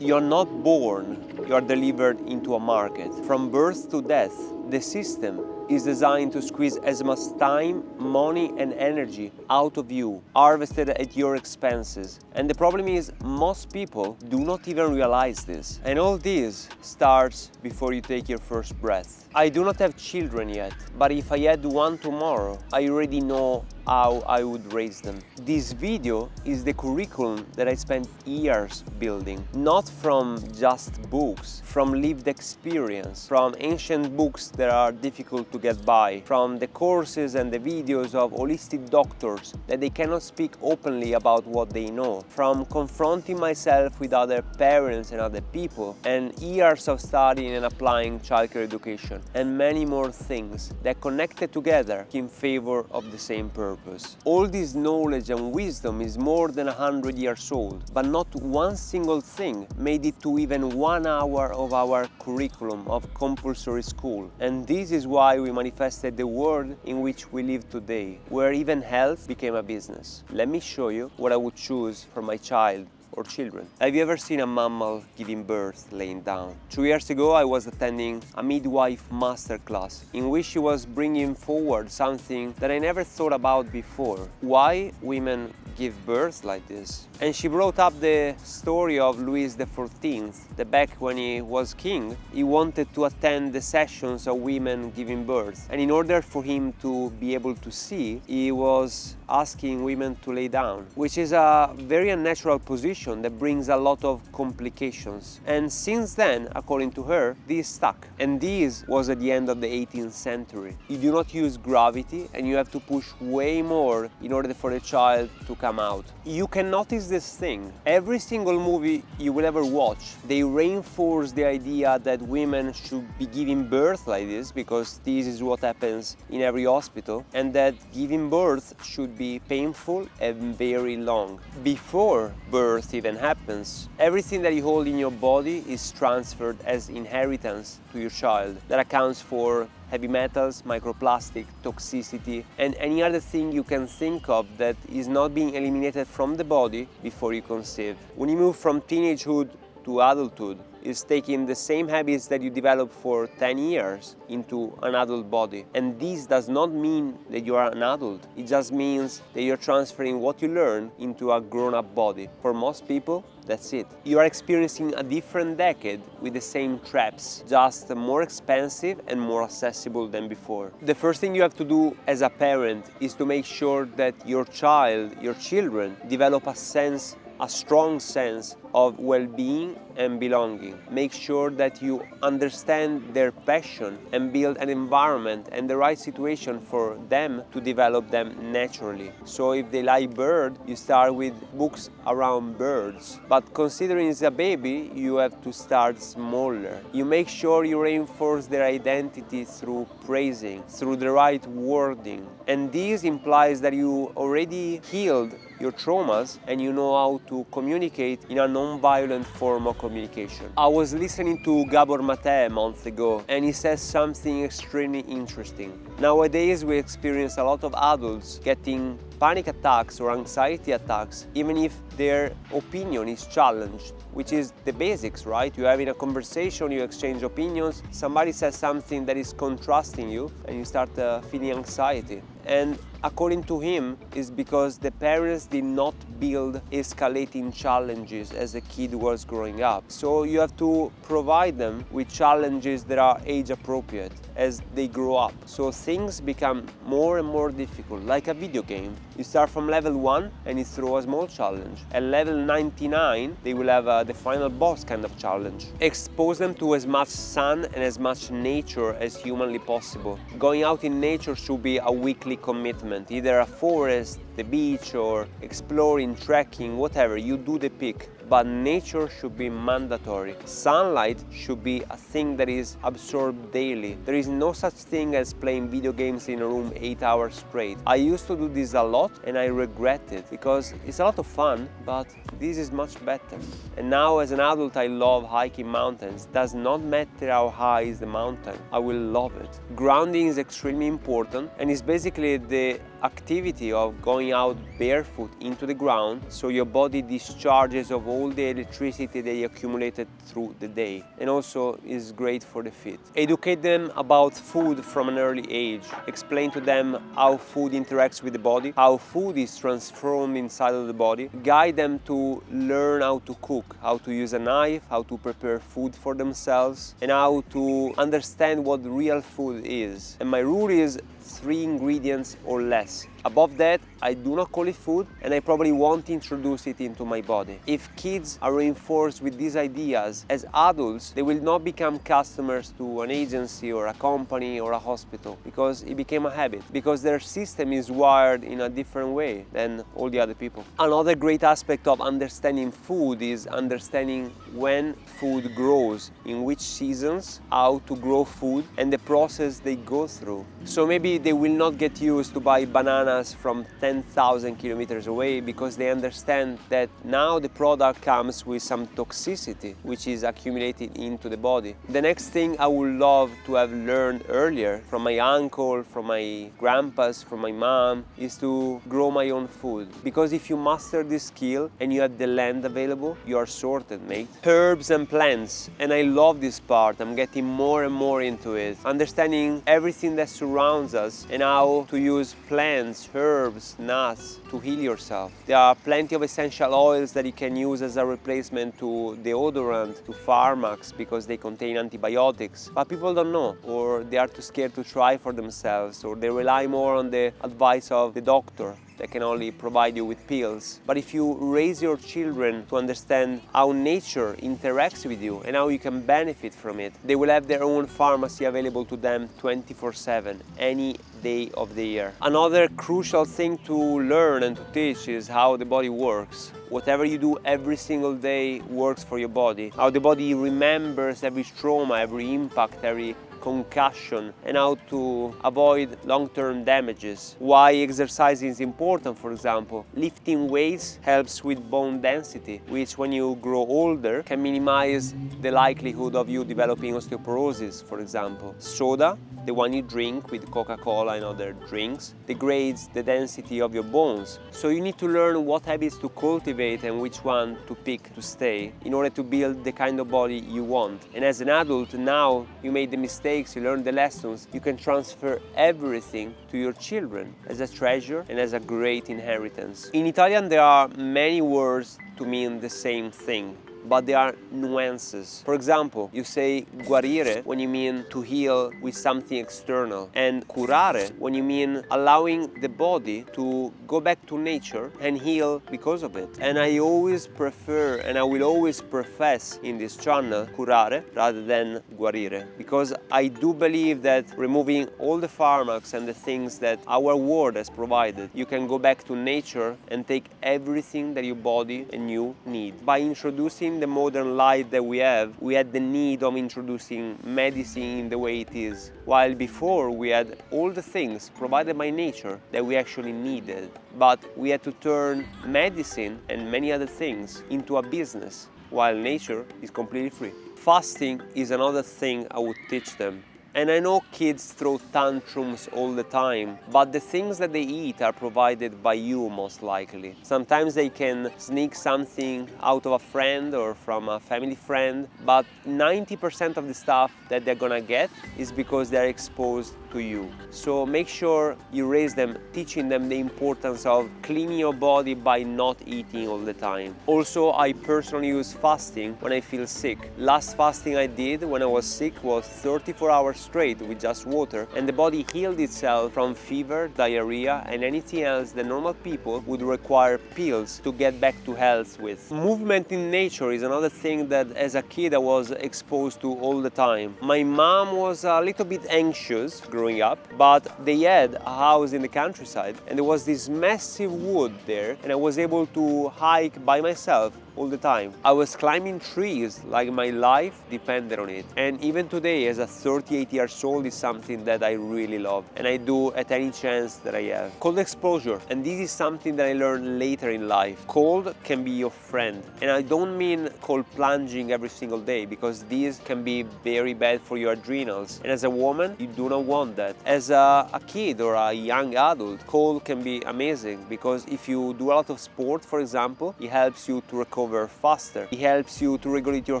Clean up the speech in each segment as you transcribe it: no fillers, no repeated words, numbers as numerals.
You're not born, you're delivered into a market. From birth to death, the system is designed to squeeze as much time, money and energy out of you, harvested at your expenses. And the problem is, most people do not even realize this. And all this starts before you take your first breath. I do not have children yet, but if I had one tomorrow, I already know how I would raise them. This video is the curriculum that I spent years building, not from just books, from lived experience, from ancient books that are difficult to get by, from the courses and the videos of holistic doctors that they cannot speak openly about what they know, from confronting myself with other parents and other people, and years of studying and applying childcare education, and many more things that connected together in favor of the same purpose. All this knowledge and wisdom is more than 100 years old, but not one single thing made it to even 1 hour of our curriculum of compulsory school. And this is why we manifested the world in which we live today, where even health became a business. Let me show you what I would choose for my child or children. Have you ever seen a mammal giving birth laying down? 2 years ago, I was attending a midwife masterclass in which she was bringing forward something that I never thought about before. Why women give birth like this? And she brought up the story of Louis XIV, that back when he was king, he wanted to attend the sessions of women giving birth. And in order for him to be able to see, he was asking women to lay down, which is a very unnatural position that brings a lot of complications. And since then, according to her, this stuck. And this was at the end of the 18th century. You do not use gravity and you have to push way more in order for the child to come out. You can notice this thing. Every single movie you will ever watch, they reinforce the idea that women should be giving birth like this because this is what happens in every hospital, and that giving birth should be painful and very long. Before birth even happens, everything that you hold in your body is transferred as inheritance to your child. That accounts for heavy metals, microplastic, toxicity, and any other thing you can think of that is not being eliminated from the body before you conceive. When you move from teenagehood to adulthood, is taking the same habits that you developed for 10 years into an adult body. And this does not mean that you are an adult. It just means that you're transferring what you learn into a grown-up body. For most people, that's it. You are experiencing a different decade with the same traps, just more expensive and more accessible than before. The first thing you have to do as a parent is to make sure that your child, your children, develop a strong sense of well-being and belonging. Make sure that you understand their passion and build an environment and the right situation for them to develop them naturally. So if they like bird, you start with books around birds. But considering it's a baby, you have to start smaller. You make sure you reinforce their identity through praising, through the right wording. And this implies that you already healed your traumas and you know how to communicate in a non-violent form of communication. I was listening to Gabor Matè a month ago, and he says something extremely interesting. Nowadays we experience a lot of adults getting panic attacks or anxiety attacks even if their opinion is challenged, which is the basics, right? You're having a conversation, you exchange opinions, somebody says something that is contrasting you and you start feeling anxiety. And according to him, it's because the parents did not build escalating challenges as the kid was growing up. So you have to provide them with challenges that are age appropriate as they grow up. So things become more and more difficult, like a video game. You start from level 1 and you throw a small challenge. At level 99, they will have the final boss kind of challenge. Expose them to as much sun and as much nature as humanly possible. Going out in nature should be a weekly commitment, either a forest, the beach, or exploring, trekking, whatever, you do the pick. But nature should be mandatory. Sunlight should be a thing that is absorbed daily. There is no such thing as playing video games in a room 8 hours straight. I used to do this a lot and I regret it because it's a lot of fun, but this is much better. And now as an adult, I love hiking mountains. Does not matter how high is the mountain, I will love it. Grounding is extremely important, and it's basically the activity of going out barefoot into the ground so your body discharges of all all the electricity they accumulated through the day, and also is great for the feet. Educate them about food from an early age. Explain to them how food interacts with the body, how food is transformed inside of the body. Guide them to learn how to cook, how to use a knife, how to prepare food for themselves, and how to understand what real food is. And my rule is 3 ingredients or less. Above that, I do not call it food, and I probably won't introduce it into my body. If kids are reinforced with these ideas, as adults, they will not become customers to an agency or a company or a hospital, because it became a habit, because their system is wired in a different way than all the other people. Another great aspect of understanding food is understanding when food grows, in which seasons, how to grow food, and the process they go through. So maybe they will not get used to buy bananas from 10,000 kilometers away, because they understand that now the product comes with some toxicity which is accumulated into the body. The next thing I would love to have learned earlier from my uncle, from my grandpas, from my mom, is to grow my own food. Because if you master this skill and you have the land available, you are sorted, mate. Herbs and plants, and I love this part. I'm getting more and more into it. Understanding everything that surrounds us and how to use plants, herbs, nuts to heal yourself. There are plenty of essential oils that you can use as a replacement to deodorant, to pharmacs, because they contain antibiotics. But people don't know, or they are too scared to try for themselves, or they rely more on the advice of the doctor that can only provide you with pills. But if you raise your children to understand how nature interacts with you and how you can benefit from it, they will have their own pharmacy available to them 24/7, any day of the year. Another crucial thing to learn and to teach is how the body works. Whatever you do every single day works for your body. How the body remembers every trauma, every impact, every concussion, and how to avoid long-term damages. Why exercising is important, for example. Lifting weights helps with bone density, which when you grow older can minimize the likelihood of you developing osteoporosis, for example. Soda, the one you drink with Coca-Cola and other drinks, degrades the density of your bones. So you need to learn what habits to cultivate and which one to pick to stay in order to build the kind of body you want. And as an adult, now you made the mistakes, you learned the lessons, you can transfer everything to your children as a treasure and as a great inheritance. In Italian, there are many words to mean the same thing, but there are nuances. For example, you say guarire when you mean to heal with something external, and curare when you mean allowing the body to go back to nature and heal because of it. And I always prefer, and I will always profess in this channel, curare rather than guarire, because I do believe that removing all the pharmacs and the things that our world has provided, you can go back to nature and take everything that your body and you need. By introducing the modern life that we had the need of introducing medicine in the way it is, while before we had all the things provided by nature that we actually needed, but we had to turn medicine and many other things into a business, while nature is completely free. Fasting is another thing I would teach them. And I know kids throw tantrums all the time, but the things that they eat are provided by you most likely. Sometimes they can sneak something out of a friend or from a family friend, but 90% of the stuff that they're gonna get is because they're exposed to you. So make sure you raise them, teaching them the importance of cleaning your body by not eating all the time. Also, I personally use fasting when I feel sick. Last fasting I did when I was sick was 34 hours straight with just water, and the body healed itself from fever, diarrhea, and anything else that normal people would require pills to get back to health with. Movement in nature is another thing that as a kid I was exposed to all the time. My mom was a little bit anxious growing up, but they had a house in the countryside and there was this massive wood there, and I was able to hike by myself all the time. I was climbing trees like my life depended on it. And even today, as a 38 years old, is something that I really love and I do at any chance that I have. Cold exposure, and this is something that I learned later in life. Cold can be your friend, and I don't mean cold plunging every single day, because this can be very bad for your adrenals, and as a woman you do not want that. As a kid or a young adult, cold can be amazing, because if you do a lot of sport, for example, it helps you to recover recover faster. It helps you to regulate your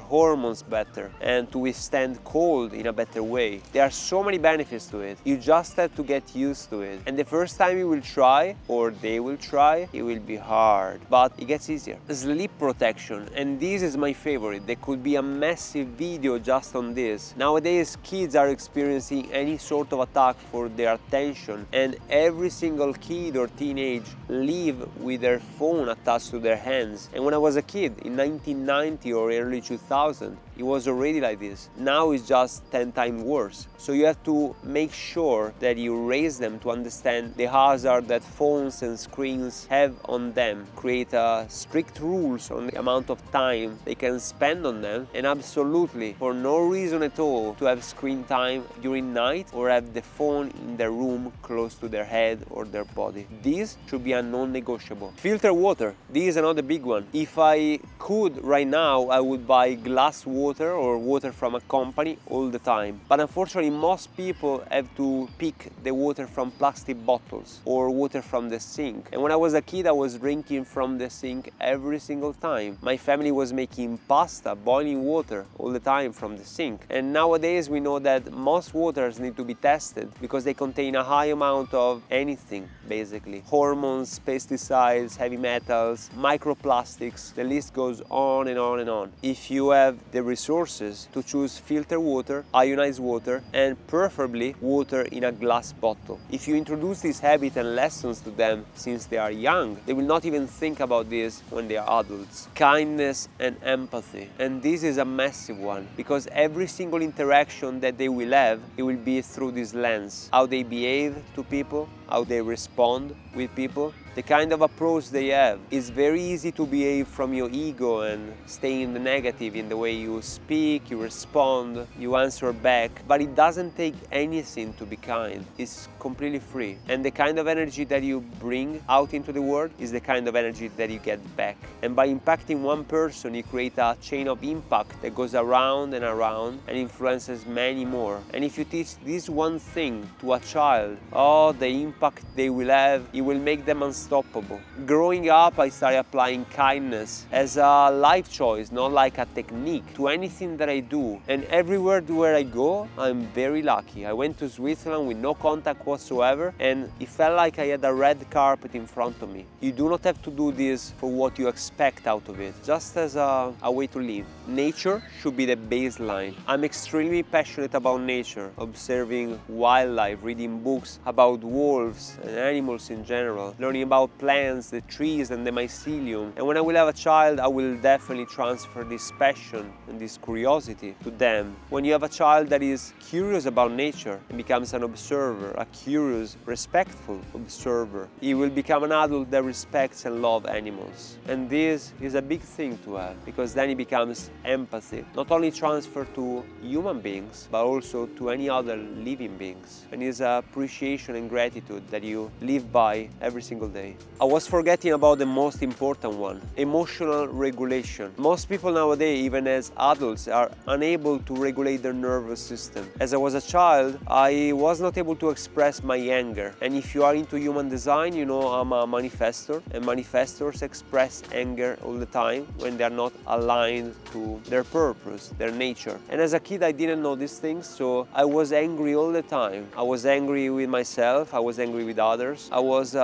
hormones better and to withstand cold in a better way. There are so many benefits to it. You just have to get used to it. And the first time you will try, or they will try, it will be hard, but it gets easier. Sleep protection, and this is my favorite. There could be a massive video just on this. Nowadays, kids are experiencing any sort of attack for their attention, and every single kid or teenage live with their phone attached to their hands. And when I was a kid in 1990 or early 2000, it was already like this. Now it's just 10 times worse. So you have to make sure that you raise them to understand the hazard that phones and screens have on them. Create strict rules on the amount of time they can spend on them, and absolutely for no reason at all to have screen time during night or have the phone in their room close to their head or their body. This should be a non-negotiable. Filter water. This is another big one. If I could right now, I would buy glass water or water from a company all the time. But unfortunately, most people have to pick the water from plastic bottles or water from the sink. And when I was a kid, I was drinking from the sink every single time. My family was making pasta, boiling water all the time from the sink. And nowadays we know that most waters need to be tested because they contain a high amount of anything, basically. Hormones, pesticides, heavy metals, microplastics, the list goes on and on and on. If you have the resources to choose filtered water, ionized water, and preferably water in a glass bottle. If you introduce this habit and lessons to them since they are young, they will not even think about this when they are adults. Kindness and empathy. And this is a massive one because every single interaction that they will have, it will be through this lens. How they behave to people, how they respond with people, the kind of approach they have. It's very easy to behave from your ego and stay in the negative in the way you speak, you respond, you answer back, but it doesn't take anything to be kind. It's completely free. And the kind of energy that you bring out into the world is the kind of energy that you get back. And by impacting one person, you create a chain of impact that goes around and influences many more. And if you teach this one thing to a child, the impact they will have, it will make them unstoppable. Growing up, I started applying kindness as a life choice, not like a technique, to anything that I do. And everywhere where I go, I'm very lucky. I went to Switzerland with no contact whatsoever, and it felt like I had a red carpet in front of me. You do not have to do this for what you expect out of it, just as a way to live. Nature should be the baseline. I'm extremely passionate about nature, observing wildlife, reading books about wolves and animals in general, learning about plants, the trees and the mycelium. And when I will have a child, I will definitely transfer this passion and this curiosity to them. When you have a child that is curious about nature and becomes an observer, a curious, respectful observer, he will become an adult that respects and loves animals. And this is a big thing to have, because then it becomes empathy, not only transferred to human beings, but also to any other living beings. And it's appreciation and gratitude that you live by every single day. I was forgetting about the most important one, emotional regulation. Most people nowadays, even as adults, are unable to regulate their nervous system. As I was a child, I was not able to express my anger. And if you are into human design, you know I'm a manifestor, and manifestors express anger all the time when they are not aligned to their purpose, their nature. And as a kid, I didn't know these things, so I was angry all the time. I was angry with myself, I was angry with others. I was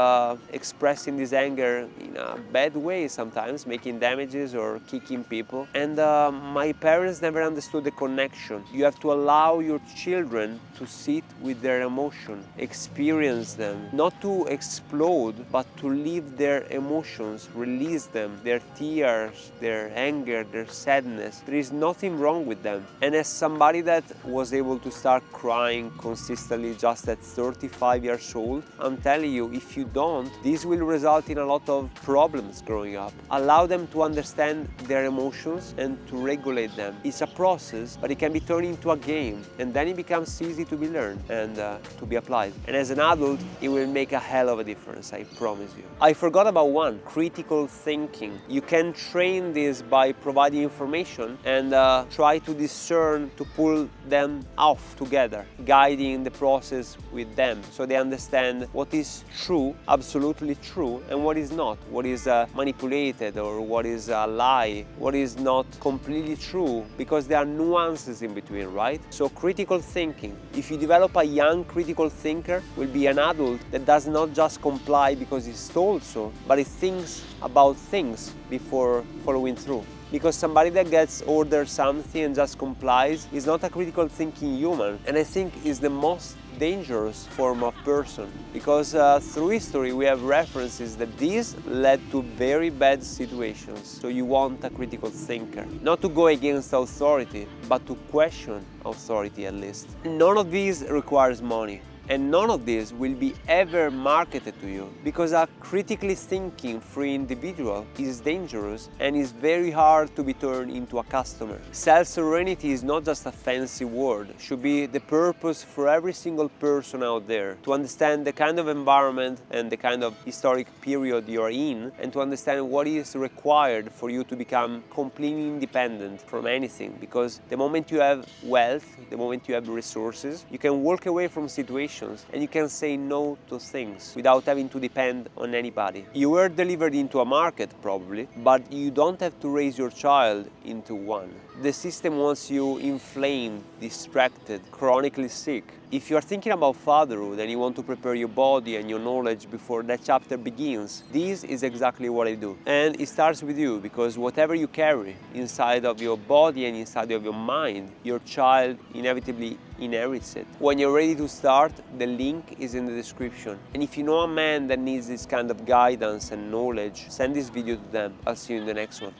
expressing this anger in a bad way sometimes, making damages or kicking people. And my parents never understood the connection. You have to allow your children to sit with their emotion, experience them, not to explode, but to live their emotions, release them, their tears, their anger, their sadness. There is nothing wrong with them. And as somebody that was able to start crying consistently just at 35 years old, I'm telling you, if you don't, this will result in a lot of problems growing up. Allow them to understand their emotions and to regulate them. It's a process, but it can be turned into a game, and then it becomes easy to be learned and to be applied. And as an adult, it will make a hell of a difference, I promise you. I forgot about one, critical thinking. You can train this by providing information and try to discern, to pull them off together, guiding the process with them so they understand understand what is true, absolutely true, and what is not, what is manipulated or what is a lie, what is not completely true, because there are nuances in between, right? So critical thinking. If you develop a young critical thinker, will be an adult that does not just comply because he's told so, but he thinks about things before following through. Because somebody that gets ordered something and just complies is not a critical thinking human, and I think is the most dangerous form of person, because through history we have references that this led to very bad situations. So you want a critical thinker, not to go against authority, but to question authority at least. None of these requires money. And none of this will be ever marketed to you, because a critically thinking free individual is dangerous and is very hard to be turned into a customer. Self-sovereignty is not just a fancy word, it should be the purpose for every single person out there, to understand the kind of environment and the kind of historic period you're in, and to understand what is required for you to become completely independent from anything. Because the moment you have wealth, the moment you have resources, you can walk away from situations and you can say no to things without having to depend on anybody. You were delivered into a market probably, but you don't have to raise your child into one. The system wants you inflamed, distracted, chronically sick. If you are thinking about fatherhood and you want to prepare your body and your knowledge before that chapter begins, this is exactly what I do. And it starts with you, because whatever you carry inside of your body and inside of your mind, your child inevitably inherits it. When you're ready to start, the link is in the description. And if you know a man that needs this kind of guidance and knowledge, send this video to them. I'll see you in the next one.